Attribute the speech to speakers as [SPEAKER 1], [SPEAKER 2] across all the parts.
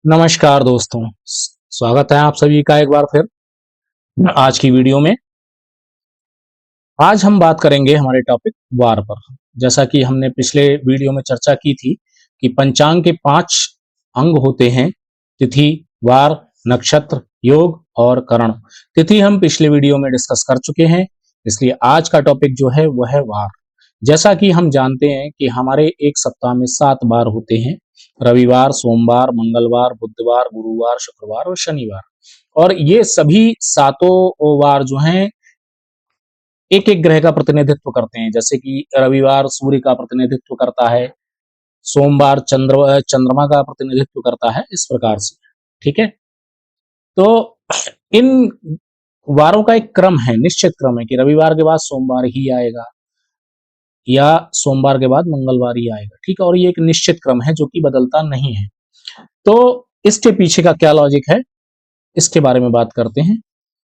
[SPEAKER 1] नमस्कार दोस्तों। स्वागत है आप सभी का एक बार फिर आज की वीडियो में। आज हम बात करेंगे हमारे टॉपिक वार पर। जैसा कि हमने पिछले वीडियो में चर्चा की थी कि पंचांग के 5 अंग होते हैं: तिथि, वार, नक्षत्र, योग और करण। तिथि हम पिछले वीडियो में डिस्कस कर चुके हैं, इसलिए आज का टॉपिक जो है वह है वार। जैसा कि हम जानते हैं कि हमारे एक सप्ताह में 7 वार होते हैं: रविवार, सोमवार, मंगलवार, बुधवार, गुरुवार, शुक्रवार और शनिवार। और ये सभी सातों वार जो हैं एक एक ग्रह का प्रतिनिधित्व करते हैं। जैसे कि रविवार सूर्य का प्रतिनिधित्व करता है, सोमवार चंद्रमा का प्रतिनिधित्व करता है, इस प्रकार से। ठीक है, तो इन वारों का एक क्रम है, निश्चित क्रम है कि रविवार के बाद सोमवार ही आएगा या सोमवार के बाद मंगलवार ही आएगा। ठीक है, और ये एक निश्चित क्रम है जो कि बदलता नहीं है। तो इसके पीछे का क्या लॉजिक है, इसके बारे में बात करते हैं।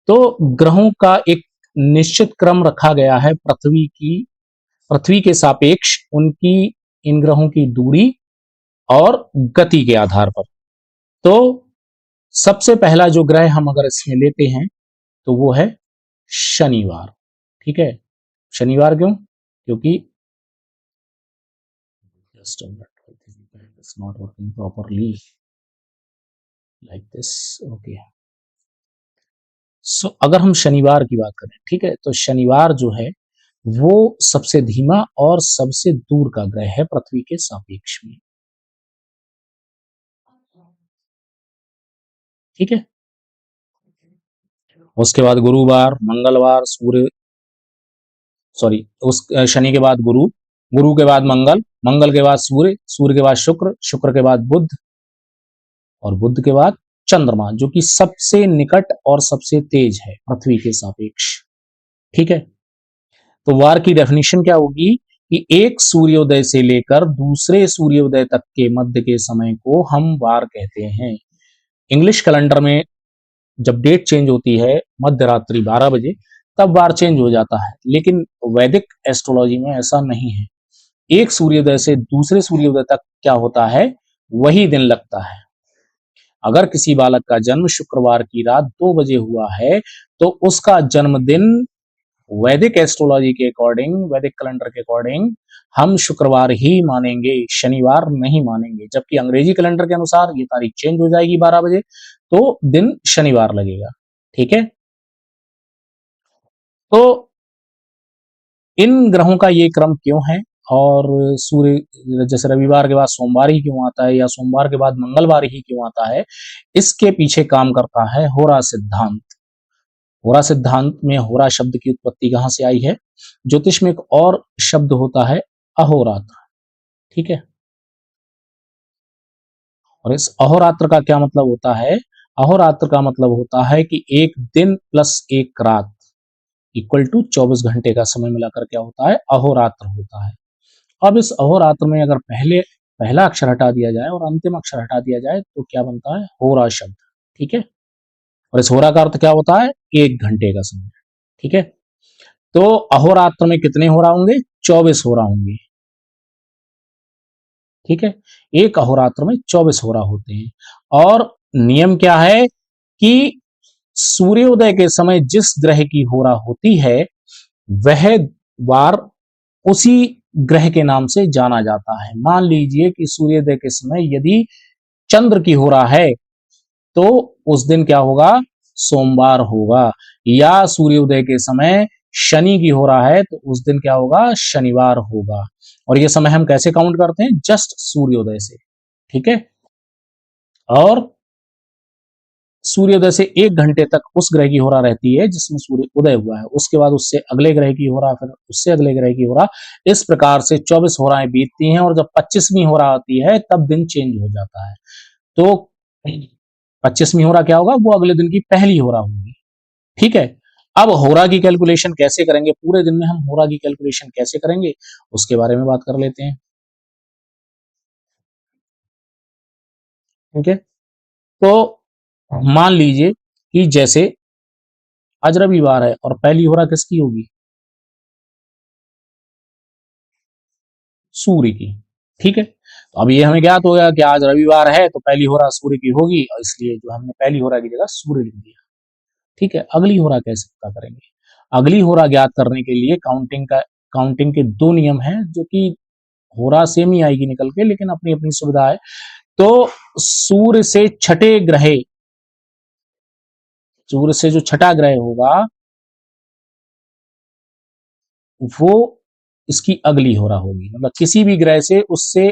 [SPEAKER 1] तो ग्रहों का एक निश्चित क्रम रखा गया है पृथ्वी के सापेक्ष उनकी, इन ग्रहों की दूरी और गति के आधार पर। तो सबसे पहला जो ग्रह हम अगर इसमें लेते हैं तो वो है शनिवार। ठीक है, शनिवार क्यों? क्योंकि not working properly like this. Okay, so अगर हम शनिवार की बात करें, ठीक है, तो शनिवार जो है वो सबसे धीमा और सबसे दूर का ग्रह है पृथ्वी के सापेक्ष में। ठीक है, उसके बाद गुरुवार, मंगलवार, सूर्य, सॉरी, उस शनि के बाद गुरु, गुरु के बाद मंगल, मंगल के बाद सूर्य, सूर्य के बाद शुक्र, शुक्र के बाद बुध और बुध के बाद चंद्रमा, जो कि सबसे निकट और सबसे तेज है पृथ्वी के सापेक्ष। ठीक है, तो वार की डेफिनेशन क्या होगी कि एक सूर्योदय से लेकर दूसरे सूर्योदय तक के मध्य के समय को हम वार कहते हैं। इंग्लिश कैलेंडर में जब डेट चेंज होती है मध्य रात्रि 12 बजे, तब वार चेंज हो जाता है, लेकिन वैदिक एस्ट्रोलॉजी में ऐसा नहीं है। एक सूर्योदय से दूसरे सूर्योदय तक क्या होता है, वही दिन लगता है। अगर किसी बालक का जन्म शुक्रवार की रात 2 बजे हुआ है तो उसका जन्मदिन वैदिक एस्ट्रोलॉजी के अकॉर्डिंग, वैदिक कैलेंडर के अकॉर्डिंग हम शुक्रवार ही मानेंगे, शनिवार नहीं मानेंगे। जबकि अंग्रेजी कैलेंडर के अनुसार ये तारीख चेंज हो जाएगी 12 बजे, तो दिन शनिवार लगेगा। ठीक है, तो इन ग्रहों का ये क्रम क्यों है, और सूर्य जैसे रविवार के बाद सोमवार ही क्यों आता है या सोमवार के बाद मंगलवार ही क्यों आता है, इसके पीछे काम करता है होरा सिद्धांत। होरा सिद्धांत में होरा शब्द की उत्पत्ति कहां से आई है? ज्योतिष में एक और शब्द होता है अहोरात्र। ठीक है, और इस अहोरात्र का क्या मतलब होता है? अहोरात्र का मतलब होता है कि एक दिन प्लस एक रात इक्वल टू 24 घंटे का समय मिलाकर क्या होता है? अहोरात्र होता है। अब इस अहोरात्र में अगर पहला अक्षर हटा दिया जाए और अंतिम अक्षर हटा दिया जाए तो क्या बनता है? होरा शब्द। ठीक है, और इस होरा का अर्थ क्या होता है? 1 घंटे का समय। ठीक है, तो अहोरात्र में कितने होरा होंगे? 24 होरा होंगे। ठीक है, एक अहोरात्र में 24 होरा होते हैं। और नियम क्या है कि सूर्योदय के समय जिस ग्रह की होरा होती है वह वार उसी ग्रह के नाम से जाना जाता है। मान लीजिए कि सूर्योदय के समय यदि चंद्र की होरा है तो उस दिन क्या होगा? सोमवार होगा। या सूर्योदय के समय शनि की हो रहा है तो उस दिन क्या होगा? शनिवार होगा। और ये समय हम कैसे काउंट करते हैं? जस्ट सूर्योदय से। ठीक है, और सूर्योदय से 1 घंटे तक उस ग्रह की होरा रहती है जिसमें सूर्य उदय हुआ है, उसके बाद उससे अगले ग्रह की होरा, फिर उससे अगले ग्रह की होरा, इस प्रकार से 24 होराएं बीतती हैं। और जब 25वीं होरा आती है तब दिन चेंज हो जाता है। तो 25वीं होरा क्या होगा? वो अगले दिन की पहली होरा होगी। ठीक है, अब होरा की कैलकुलेशन कैसे करेंगे, पूरे दिन में हम होरा की कैलकुलेशन कैसे करेंगे, उसके बारे में बात कर लेते हैं। ठीक है, तो मान लीजिए कि जैसे आज रविवार है और पहली होरा किसकी होगी? सूर्य की। ठीक है, अब ये हमें ज्ञात हो गया कि आज रविवार है तो पहली होरा सूर्य की होगी, और इसलिए जो हमने पहली होरा की जगह सूर्य लिख दिया। ठीक है, अगली होरा कैसे पता करेंगे? अगली होरा ज्ञात करने के लिए काउंटिंग के दो नियम हैं, जो कि होरा सेम ही आएगी निकल के, लेकिन अपनी अपनी सुविधा है। तो सूर्य से छठे ग्रह, सूर्य से जो छठा ग्रह होगा वो इसकी अगली होरा होगी। मतलब किसी भी ग्रह से उससे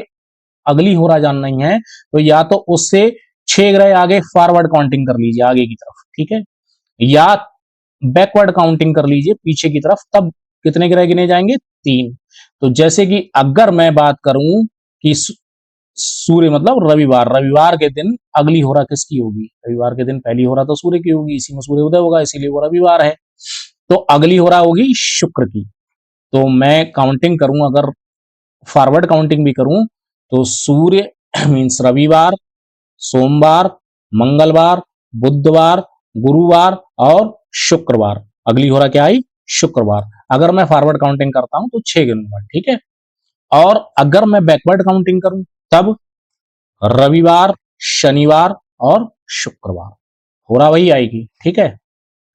[SPEAKER 1] अगली होरा जानना ही है तो या तो उससे 6 ग्रह आगे फॉरवर्ड काउंटिंग कर लीजिए आगे की तरफ, ठीक है, या बैकवर्ड काउंटिंग कर लीजिए पीछे की तरफ, तब कितने ग्रह गिने जाएंगे? 3। तो जैसे कि अगर मैं बात करूं कि सूर्य मतलब रविवार, रविवार के दिन अगली होरा किसकी होगी? रविवार के दिन पहली होरा तो सूर्य की होगी, इसी में सूर्य उदय होगा, इसीलिए वो रविवार है। तो अगली होरा होगी शुक्र की। तो मैं काउंटिंग करूं, अगर फॉरवर्ड काउंटिंग भी करूं, तो सूर्य मीन्स रविवार, सोमवार, मंगलवार, बुधवार, गुरुवार और शुक्रवार। अगली होरा क्या आई? शुक्रवार। अगर मैं फॉरवर्ड काउंटिंग करता हूं तो 6 गिनूंगा, ठीक है। और अगर मैं बैकवर्ड काउंटिंग करूं तब रविवार, शनिवार और शुक्रवार, होरा वही आएगी, ठीक है।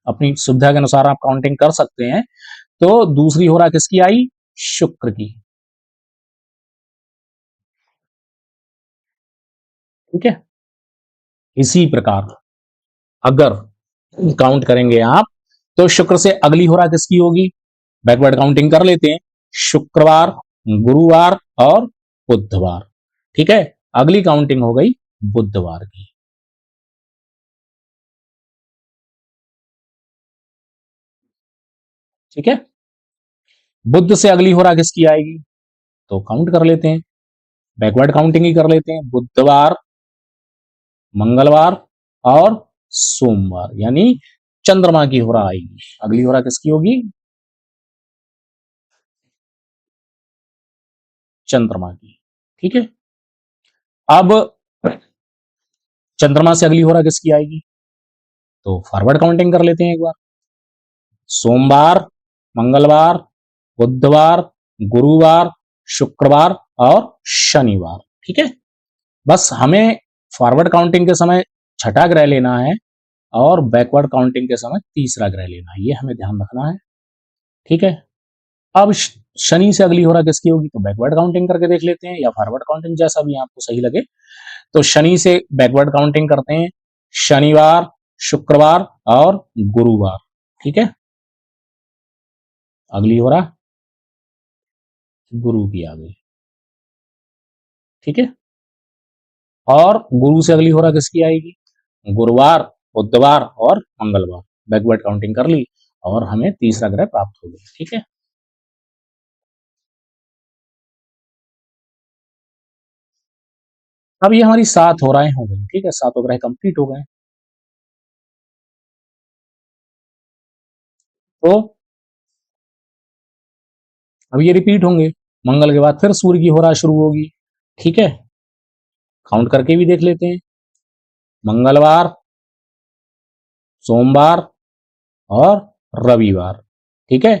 [SPEAKER 1] अपनी सुविधा के अनुसार आप काउंटिंग कर सकते हैं। तो दूसरी होरा किसकी आई? शुक्र की, ठीक है। इसी प्रकार अगर काउंट करेंगे आप तो शुक्र से अगली होरा किसकी होगी? बैकवर्ड काउंटिंग कर लेते हैं, शुक्रवार, गुरुवार और बुधवार, ठीक है। अगली काउंटिंग हो गई बुधवार की, ठीक है। बुध से अगली होरा किसकी आएगी? तो काउंट कर लेते हैं, बैकवर्ड काउंटिंग ही कर लेते हैं। बुधवार, मंगलवार और सोमवार, यानी चंद्रमा की होरा आएगी। अगली होरा किसकी होगी? चंद्रमा की, ठीक है। अब चंद्रमा से अगली होरा किसकी आएगी? तो फॉरवर्ड काउंटिंग कर लेते हैं एक बार। सोमवार, मंगलवार, बुधवार, गुरुवार, शुक्रवार और शनिवार, ठीक है। बस हमें फॉरवर्ड काउंटिंग के समय छठा ग्रह लेना है और बैकवर्ड काउंटिंग के समय तीसरा ग्रह लेना है, ये हमें ध्यान रखना है, ठीक है। अब शनि से अगली होरा किसकी होगी? तो बैकवर्ड काउंटिंग करके देख लेते हैं, या फॉरवर्ड काउंटिंग, जैसा भी आपको सही लगे। तो शनि से बैकवर्ड काउंटिंग करते हैं, शनिवार, शुक्रवार और गुरुवार, ठीक है। अगली होरा गुरु की आ गई, ठीक है। और गुरु से अगली होरा किसकी आएगी? गुरुवार, बुधवार और मंगलवार। बैकवर्ड काउंटिंग कर ली और हमें तीसरा ग्रह प्राप्त हो गया, ठीक है। अब ये हमारी 7 होराएं हो गई, ठीक है, 7 ग्रह कंप्लीट हो गए। तो अब ये रिपीट होंगे, मंगल के बाद फिर सूर्य की होरा शुरू होगी, ठीक है। काउंट करके भी देख लेते हैं, मंगलवार, सोमवार और रविवार, ठीक है।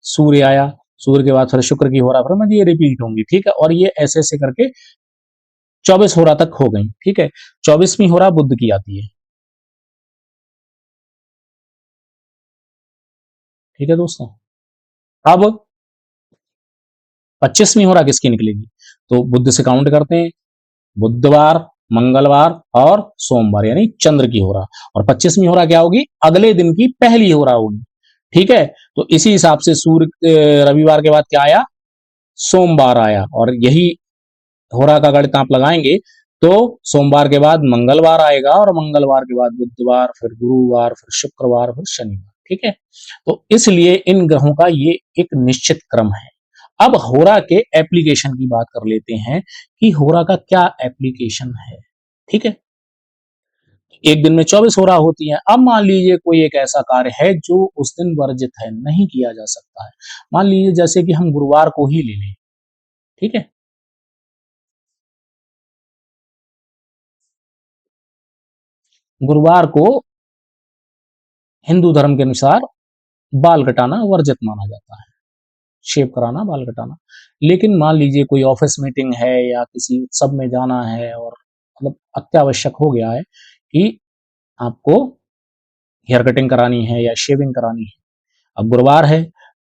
[SPEAKER 1] सूर्य आया, सूर्य के बाद फिर शुक्र की होरा, फिर मतलब ये रिपीट होंगी, ठीक है। और ये ऐसे ऐसे करके 24 होरा तक हो गई, ठीक है। 24वीं होरा बुध की आती है, ठीक है दोस्तों। अब 25वीं होरा किसकी निकलेगी? तो बुध से काउंट करते हैं, बुधवार, मंगलवार और सोमवार, यानी चंद्र की होरा। और 25वीं होरा क्या होगी? अगले दिन की पहली होरा होगी, ठीक है। तो इसी हिसाब से सूर्य रविवार के बाद क्या आया? सोमवार आया। और यही होरा का गणित आप लगाएंगे तो सोमवार के बाद मंगलवार आएगा, और मंगलवार के बाद बुधवार, फिर गुरुवार, फिर शुक्रवार, फिर शनिवार, ठीक है। तो इसलिए इन ग्रहों का ये एक निश्चित क्रम है। अब होरा के एप्लीकेशन की बात कर लेते हैं कि होरा का क्या एप्लीकेशन है, ठीक है। एक दिन में 24 होरा होती है। अब मान लीजिए कोई एक ऐसा कार्य है जो उस दिन वर्जित है, नहीं किया जा सकता है। मान लीजिए जैसे कि हम गुरुवार को ही ले लें, ठीक है। गुरुवार को हिंदू धर्म के अनुसार बाल कटाना वर्जित माना जाता है, शेव कराना, बाल कटाना। लेकिन मान लीजिए कोई ऑफिस मीटिंग है या किसी उत्सव में जाना है और मतलब अत्यावश्यक हो गया है कि आपको हेयर कटिंग करानी है या शेविंग करानी है, अब गुरुवार है,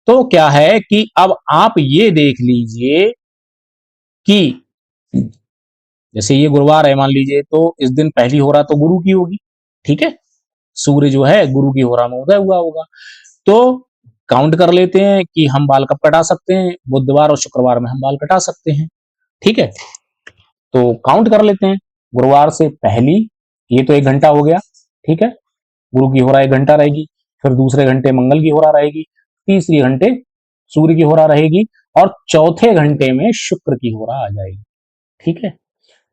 [SPEAKER 1] तो क्या है कि अब आप ये देख लीजिए कि जैसे ये गुरुवार है मान लीजिए, तो इस दिन पहली होरा तो गुरु की होगी, ठीक है, सूर्य जो है गुरु की होरा में उदय हुआ होगा। तो काउंट कर लेते हैं कि हम बाल कब कटा सकते हैं, बुधवार और शुक्रवार में हम बाल कटा सकते हैं, ठीक है। तो काउंट कर लेते हैं, गुरुवार से पहली, ये तो 1 घंटा हो गया, ठीक है, गुरु की होरा 1 घंटा रहेगी, फिर दूसरे घंटे मंगल की होरा रहेगी, तीसरी घंटे सूर्य की होरा रहेगी, और चौथे घंटे में शुक्र की होरा आ जाएगी, ठीक है।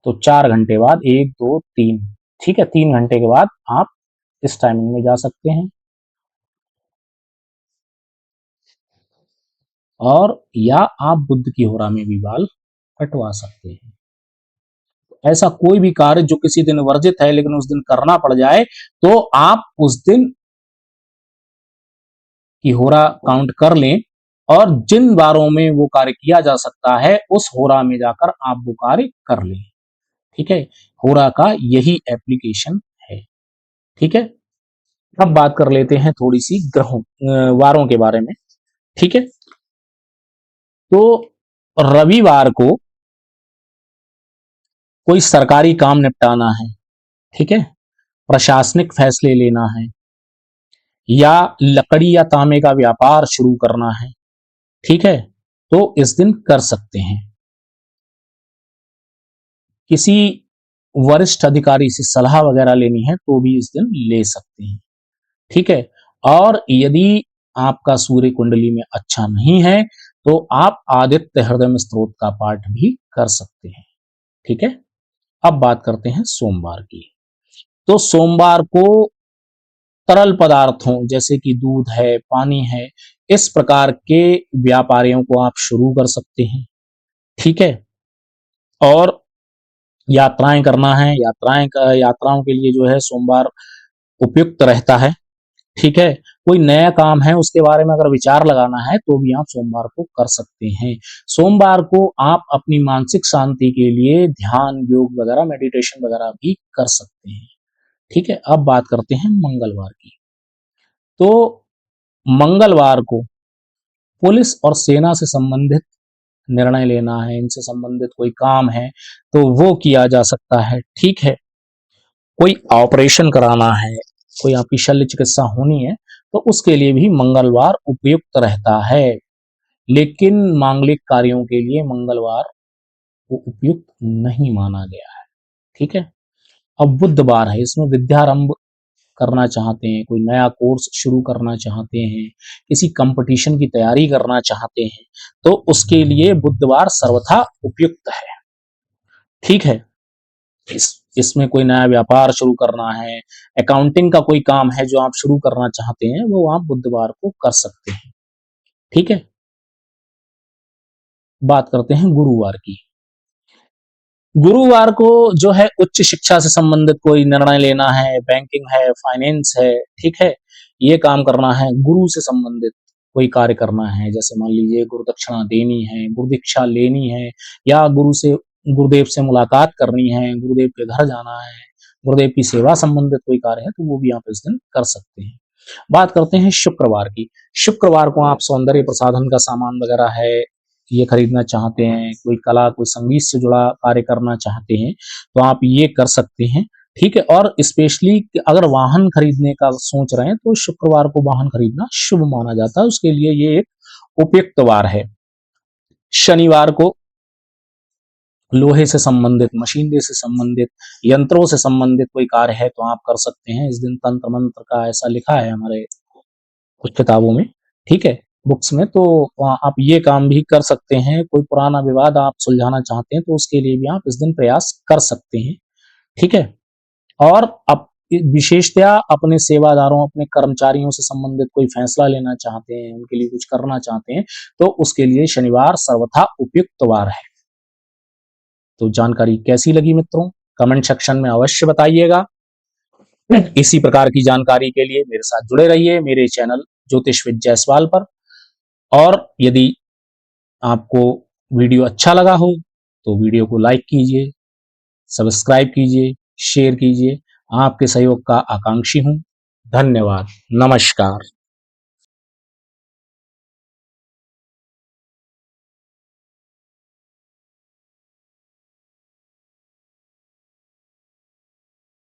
[SPEAKER 1] तो 4 घंटे बाद, 1 2 3, ठीक है, 3 घंटे के बाद आप इस टाइमिंग में जा सकते हैं, और या आप बुध की होरा में भी बाल कटवा सकते हैं। ऐसा कोई भी कार्य जो किसी दिन वर्जित है लेकिन उस दिन करना पड़ जाए, तो आप उस दिन की होरा काउंट कर लें, और जिन बारों में वो कार्य किया जा सकता है उस होरा में जाकर आप वो कार्य कर लें, ठीक है। होरा का यही एप्लीकेशन है, ठीक है। अब बात कर लेते हैं थोड़ी सी ग्रहों वारों के बारे में, ठीक है। तो रविवार को कोई सरकारी काम निपटाना है, ठीक है, प्रशासनिक फैसले लेना है, या लकड़ी या तांबे का व्यापार शुरू करना है, ठीक है, तो इस दिन कर सकते हैं। किसी वरिष्ठ अधिकारी से सलाह वगैरह लेनी है तो भी इस दिन ले सकते हैं, ठीक है। और यदि आपका सूर्य कुंडली में अच्छा नहीं है तो आप आदित्य हृदय स्त्रोत का पाठ भी कर सकते हैं, ठीक है। अब बात करते हैं सोमवार की। तो सोमवार को तरल पदार्थों जैसे कि दूध है, पानी है, इस प्रकार के व्यापारियों को आप शुरू कर सकते हैं, ठीक है। और यात्राएं करना है, यात्राओं के लिए जो है सोमवार उपयुक्त रहता है, ठीक है। कोई नया काम है उसके बारे में अगर विचार लगाना है तो भी आप सोमवार को कर सकते हैं। सोमवार को आप अपनी मानसिक शांति के लिए ध्यान, योग वगैरह, मेडिटेशन वगैरह भी कर सकते हैं, ठीक है। अब बात करते हैं मंगलवार की। तो मंगलवार को पुलिस और सेना से संबंधित निर्णय लेना है, इनसे संबंधित कोई काम है तो वो किया जा सकता है, ठीक है। कोई ऑपरेशन कराना है, कोई आपकी शल्य चिकित्सा होनी है तो उसके लिए भी मंगलवार उपयुक्त रहता है, लेकिन मांगलिक कार्यों के लिए मंगलवार को उपयुक्त नहीं माना गया है, ठीक है। अब बुधवार है, इसमें विद्यारंभ करना चाहते हैं, कोई नया कोर्स शुरू करना चाहते हैं, किसी कंपटीशन की तैयारी करना चाहते हैं, तो उसके लिए बुधवार सर्वथा उपयुक्त है, ठीक है। इसमें कोई नया व्यापार शुरू करना है, अकाउंटिंग का कोई काम है जो आप शुरू करना चाहते हैं, वो आप बुधवार को कर सकते हैं, ठीक है। बात करते हैं गुरुवार की। गुरुवार को जो है उच्च शिक्षा से संबंधित कोई निर्णय लेना है, बैंकिंग है, फाइनेंस है, ठीक है, ये काम करना है, गुरु से संबंधित कोई कार्य करना है, जैसे मान लीजिए गुरु दक्षिणा देनी है, गुरु दीक्षा लेनी है, या गुरुदेव से मुलाकात करनी है, गुरुदेव के घर जाना है, गुरुदेव की सेवा संबंधित कोई कार्य है तो वो भी आप इस दिन कर सकते हैं। बात करते हैं शुक्रवार की। शुक्रवार को आप सौंदर्य प्रसाधन का सामान वगैरह है, ये खरीदना चाहते हैं, कोई कला, कोई संगीत से जुड़ा कार्य करना चाहते हैं तो आप ये कर सकते हैं, ठीक है। और स्पेशली अगर वाहन खरीदने का सोच रहे हैं तो शुक्रवार को वाहन खरीदना शुभ माना जाता है, उसके लिए ये एक उपयुक्त वार है। शनिवार को लोहे से संबंधित, मशीनरी से संबंधित, यंत्रों से संबंधित कोई कार्य है तो आप कर सकते हैं। इस दिन तंत्र मंत्र का ऐसा लिखा है हमारे कुछ किताबों में, ठीक है, बुक्स में, तो आप ये काम भी कर सकते हैं। कोई पुराना विवाद आप सुलझाना चाहते हैं तो उसके लिए भी आप इस दिन प्रयास कर सकते हैं, ठीक है। और अब विशेषतया अपने सेवादारों, अपने कर्मचारियों से संबंधित कोई फैसला लेना चाहते हैं, उनके लिए कुछ करना चाहते हैं तो उसके लिए शनिवार सर्वथा उपयुक्त वार है। तो जानकारी कैसी लगी मित्रों, कमेंट सेक्शन में अवश्य बताइएगा। इसी प्रकार की जानकारी के लिए मेरे साथ जुड़े रहिए मेरे चैनल ज्योतिष विद जायसवाल पर। और यदि आपको वीडियो अच्छा लगा हो तो वीडियो को लाइक कीजिए, सब्सक्राइब कीजिए, शेयर कीजिए। आपके सहयोग का आकांक्षी हूँ। धन्यवाद। नमस्कार।